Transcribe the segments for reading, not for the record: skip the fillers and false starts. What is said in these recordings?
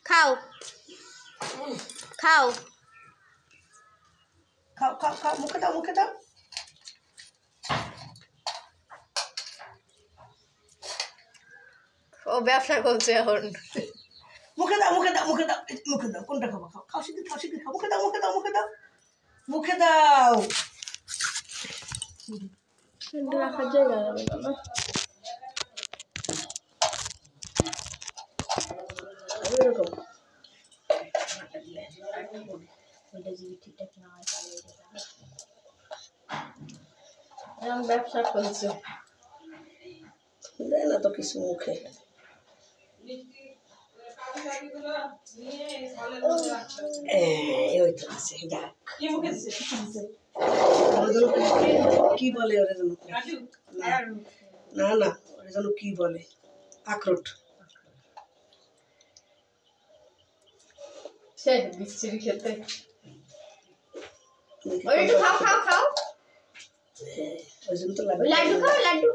খাও খাও খাও খাও খাও মুখে দাও মুখে দাও। ও ব্যবসা করছে এখন। মুখে দাও মুখে দাও মুখে দাও মুখে দাও। কোনটা খাবো? খাও খাও শিখে খাও মুখে দাও মুখে দাও মুখে দাও মুখে দাও। রাখার জায়গা না এরকম ব্যবসা করছে দেয় না তো কিছু মুখে। ওই তো আছে যাক। কি বলে ওরা যেন? না না ওরা যেন কি বলে? আখরোট। সে বিচ্ছিরি খেতে। ওই একটু খাও খাও খাও। ওই জন্য তো লাগে। লাড্ডু খাও লাড্ডু।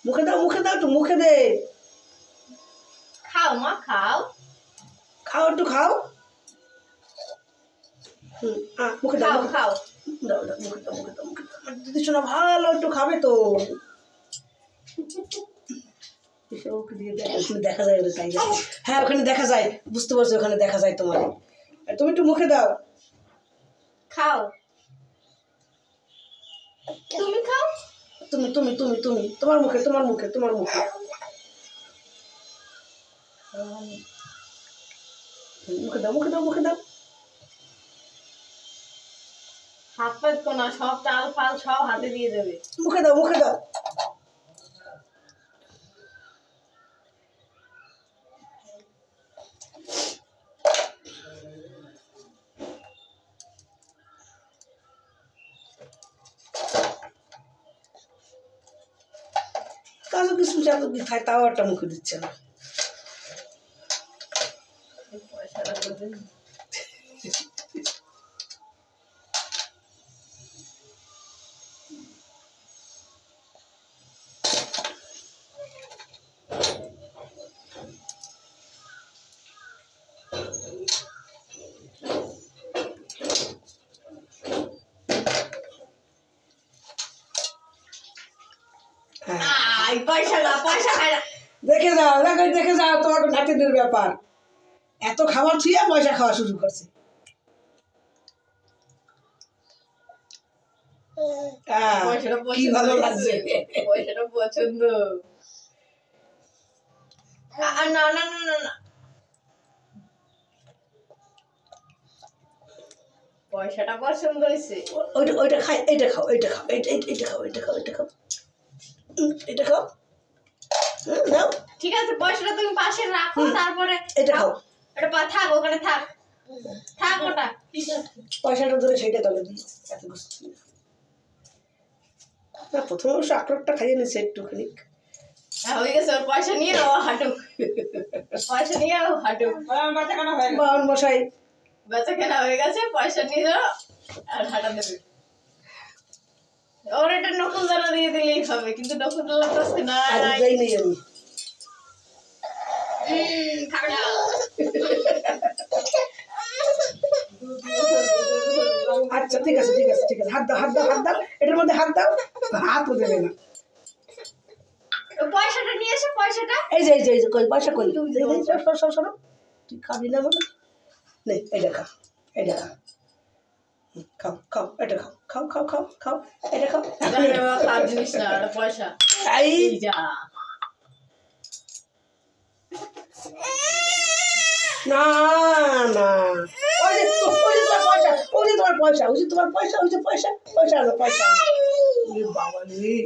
মুখে দাও একটু মুখে দে। খাও মা খাও। খাও একটু খাও। মুখে দাও খাও খাও। দাও দাও মুখে দাও মুখে দাও মুখে দাও। আমার দিদি শোনা ভালো একটু খাবে তো। ওকে দিয়ে দেখা যায় ওদের সাইজে। হ্যাঁ ওখানে দেখা যায়, বুঝতে পারছো ওখানে দেখা যায় তোমার। তুমি একটু মুখে দাও। খাও তুমি খাও। তুমি তুমি তুমি তুমি তোমার মুখে তোমার মুখে তোমার মুখে। মুখে দাও মুখে দাও মুখে দাও। হাত পাতবো না, সব চাল ফাল সব হাতে দিয়ে দেবে। মুখে দাও মুখে দাও। কাজু কিছু চালু কি খায় তাও একটা মুখে দিচ্ছে না। পয়সা না পয়সা খায় না। দেখে যাও তোমার নাতিদের ব্যাপার। এত খাবার ছুঁয়ে পয়সা খাওয়া শুরু করছে। কি ভালো লাগছে, পয়সাটা পছন্দ। না না না না না পয়সাটা পছন্দ হয়েছে। ওইটা খাই এটা খাও এটা খাও এটা খাও এটা খাও এটা খাও এটা খাও। দাও ঠিক আছে পয়সাটা তুমি পাশে রাখো, তারপরে এটা খাও। এটা থাক ওখানে থাক থাক ওটা। পয়সাটা ধরে সেটা তলে দিই। এত বুঝছি না, প্রথমে অবশ্য আখরোটটা খাইয়ে নিচ্ছে একটুখানি। হয়ে গেছে ওর পয়সা নিয়ে ও হাঁটুক। পয়সা নিয়ে ও হাঁটুক। বাউন মশাই বেচা কেনা হয়ে গেছে, পয়সা নিয়ে যাও আর হাঁটা দেবে। ওর একটা নকুল দানা দিয়ে দিলেই হবে, কিন্তু নকুল দানা তো আজকে নাই নেই আমি। খাবে না। আচ্ছা ঠিক আছে ঠিক আছে ঠিক আছে। হাত দাও হাত দাও হাত দাও এটার মধ্যে হাত দাও। হাতও দেবে না। পয়সাটা নিয়ে এসে পয়সাটা এই যে কই পয়সা কই সরো তুই খাবি না বলে নে এটা খা এটা খাও খাও এটা খাও খাও খাও খাও খাও এটা খাও। খাওয়া জিনিস না, এটা পয়সা। এই যা না না ওই যে তোমার পয়সা ওই যে তোমার পয়সা ওই যে তোমার পয়সা ওই যে পয়সা পয়সা আনো পয়সা বাবা রে।